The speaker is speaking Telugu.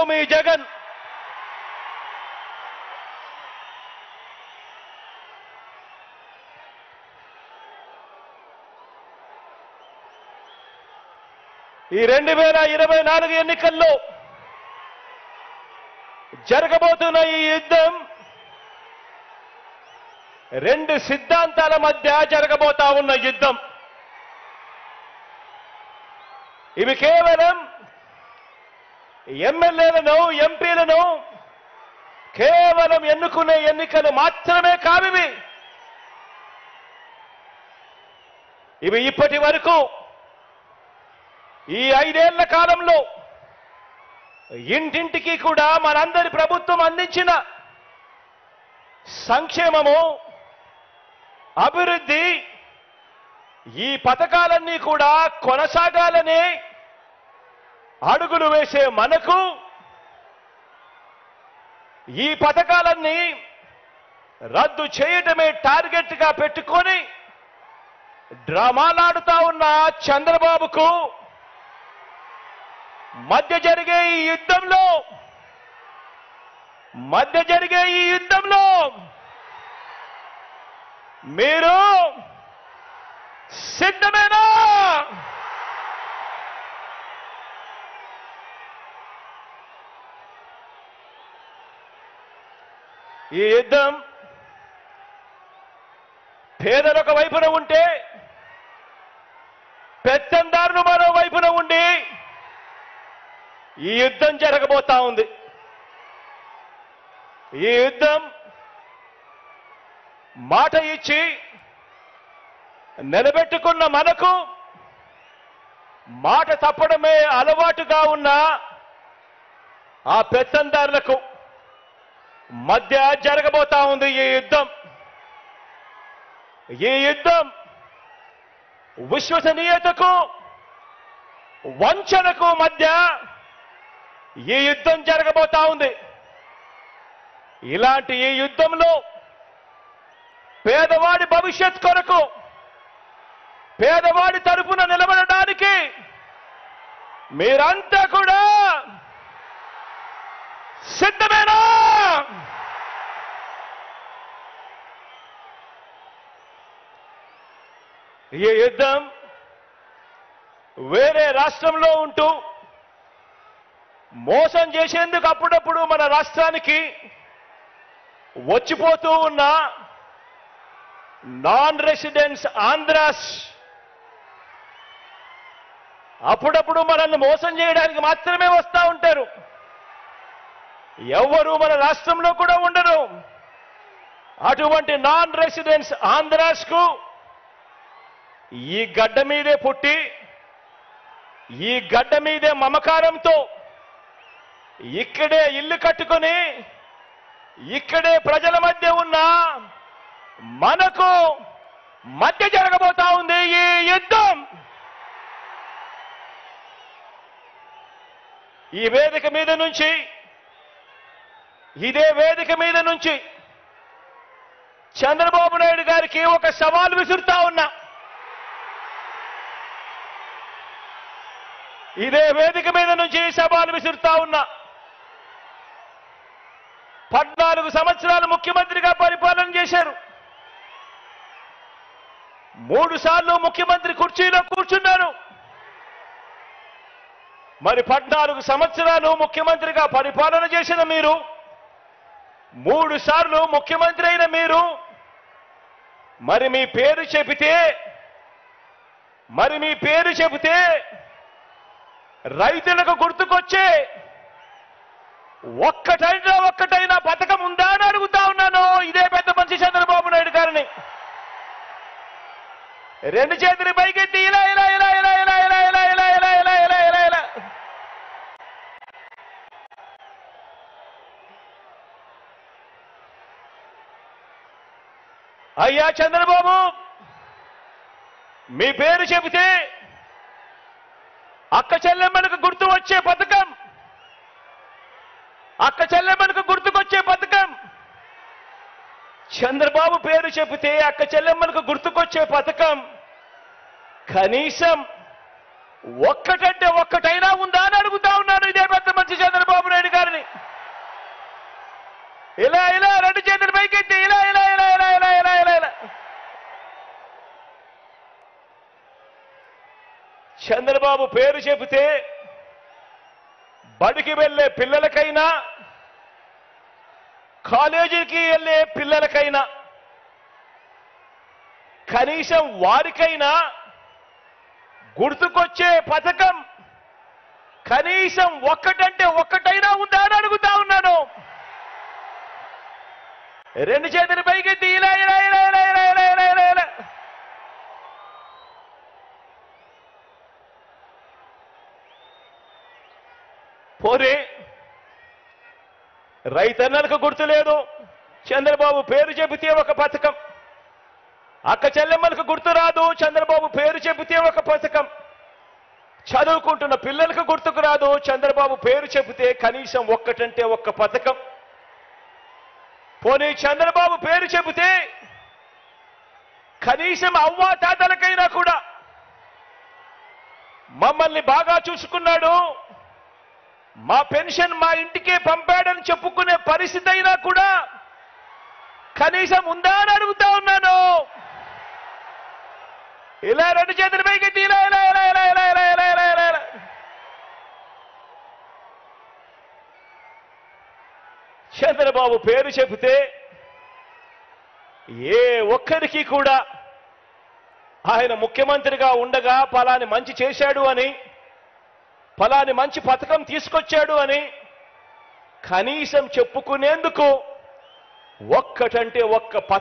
మీ జగన్. ఈ 2024 ఎన్నికల్లో జరగబోతున్న ఈ యుద్ధం రెండు సిద్ధాంతాల మధ్య జరగబోతా ఉన్న యుద్ధం. ఇవి కేవలం ఎమ్మెల్యేలను, ఎంపీలను కేవలం ఎన్నుకునే ఎన్నికలు మాత్రమే కావివి. ఇవి ఇప్పటి వరకు ఈ 5 ఏళ్ల కాలంలో ఇంటింటికి కూడా మనందరి ప్రభుత్వం అందించిన సంక్షేమము, అభివృద్ధి, ఈ పథకాలన్నీ కూడా కొనసాగాలని అడుగులు వేసే మనకు ఈ పథకాలన్నీ రద్దు చేయటమే టార్గెట్ గా పెట్టుకొని డ్రామాలాడుతా ఉన్న చంద్రబాబుకు మధ్య జరిగే ఈ యుద్ధంలో మీరు సిద్ధమేనా? ఈ యుద్ధం పేదలొక వైపున ఉంటే, పెత్తందారులు మరో వైపున ఉండి ఈ యుద్ధం జరగబోతా ఉంది. ఈ యుద్ధం మాట ఇచ్చి నిలబెట్టుకున్న మనకు మాట తప్పడమే అలవాటుగా ఉన్న ఆ పెత్తందారులకు మధ్య జరగబోతా ఉంది ఈ యుద్ధం. ఈ యుద్ధం విశ్వసనీయతకు, వంచనకు మధ్య ఈ యుద్ధం జరగబోతా ఉంది. ఇలాంటి ఈ యుద్ధంలో పేదవాడి భవిష్యత్ కొరకు, పేదవాడి తరపున నిలబడడానికి మీరంతా కూడా సిద్ధమేనా? ఈ యుద్ధం వేరే రాష్ట్రంలో ఉంటూ మోసం చేసేందుకు అప్పుడప్పుడు మన రాష్ట్రానికి వచ్చిపోతూ ఉన్న నాన్ రెసిడెంట్స్ ఆంధ్రాస్ అప్పుడప్పుడు మనల్ని మోసం చేయడానికి మాత్రమే వస్తూ ఉంటారు. ఎవరు మన రాష్ట్రంలో కూడా ఉండరు. అటువంటి నాన్ రెసిడెంట్స్ ఆంధ్రాస్ కు ఈ గడ్డ మీదే పుట్టి, ఈ గడ్డ మీదే మమకారంతో ఇక్కడే ఇల్లు కట్టుకొని ఇక్కడే ప్రజల మధ్య ఉన్న మనకు మధ్య జరగబోతా ఉంది ఈ యుద్ధం. ఈ వేదిక మీద నుంచి, ఇదే వేదిక మీద నుంచి చంద్రబాబు నాయుడు గారికి ఒక సవాల్ విసురుతా ఉన్నా. ఇదే వేదిక మీద నుంచి సవాల్ విసురుతా ఉన్నా. 14 సంవత్సరాలు ముఖ్యమంత్రిగా పరిపాలన చేశారు. 3 సార్లు ముఖ్యమంత్రి కుర్చీలో కూర్చున్నారు. మరి 14 సంవత్సరాలు ముఖ్యమంత్రిగా పరిపాలన చేసిన మీరు, 3 సార్లు ముఖ్యమంత్రి అయిన మీరు, మరి మీ పేరు చెబితే రైతులకు గుర్తుకొచ్చే ఒక్కటైనా పథకం ఉందా అని అడుగుతా ఉన్నాను ఇదే పెద్ద మనిషి చంద్రబాబు నాయుడు గారిని. 2 చేతులు పైకెత్తి ఇలా ఇలా ఇలా ఇలా ఇలా ఇలా ఇలా ఇలా ఇలా ఇలా ఇలా ఇలా ఇలా. అయ్యా చంద్రబాబు, మీ పేరు చెబితే అక్క చెల్లెమ్మలకు గుర్తు వచ్చే పథకం, అక్క చెల్లెమ్మలకు గుర్తుకొచ్చే పథకం, చంద్రబాబు పేరు చెబితే అక్క చెల్లెమ్మలకు గుర్తుకొచ్చే పథకం కనీసం ఒక్కటైనా ఉందా అని అడుగుతా ఉన్నాను ఇదే పెద్ద మంచి చంద్రబాబు నాయుడు గారు. ఇలా ఇలా రెండు చేతులు పైకెత్తి ఇలా ఇలా ఇలా ఇలా ఇలా ఇలా ఇలా ఇలా చంద్రబాబు పేరు చెబితే బడికి వెళ్ళే పిల్లలకైనా కాలేజీకి వెళ్ళే పిల్లలకైనా కనీసం వారికైనా గుర్తుకొచ్చే పథకం కనీసం ఒక్కటంటే ఒక్కటైనా ఉందా అని అడుగుతా ఉన్నాను. రెండు చేతులు పైకెత్తి ఇలా ఇలా ఇలా ఇలా ఇలా ఇలా ఇలా ఇలా ఇలా పోరే రైతన్నలకు గుర్తులేదు, చంద్రబాబు పేరు చెబితే ఒక పథకం. అక్క చెల్లెమ్మలకు గుర్తు రాదు, చంద్రబాబు పేరు చెబితే ఒక పథకం. చదువుకుంటున్న పిల్లలకు గుర్తుకు రాదు, చంద్రబాబు పేరు చెబితే కనీసం ఒక్కటంటే ఒక్క పథకం. పోనీ చంద్రబాబు పేరు చెబితే కనీసం అవ్వా తాతలకైనా కూడా మమ్మల్ని బాగా చూసుకున్నాడు, మా పెన్షన్ మా ఇంటికే పంపాడని చెప్పుకునే పరిస్థితి అయినా కూడా కనీసం ఉందా అని అడుగుతా ఉన్నాను. ఇలా రెండు చేతుల పైకి ఇలా ఇలా ఇలా ఇలా ఇలా ఇలా ఇలా ఇలా ఇలా ఇలా చంద్రబాబు పేరు చెబితే ఏ ఒక్కరికి కూడా ఆయన ముఖ్యమంత్రిగా ఉండగా ఫలాని మంచి చేశాడు అని, ఫలాని మంచి పథకం తీసుకొచ్చాడు అని కనీసం చెప్పుకునేందుకు ఒక్కటంటే ఒక్క పథకం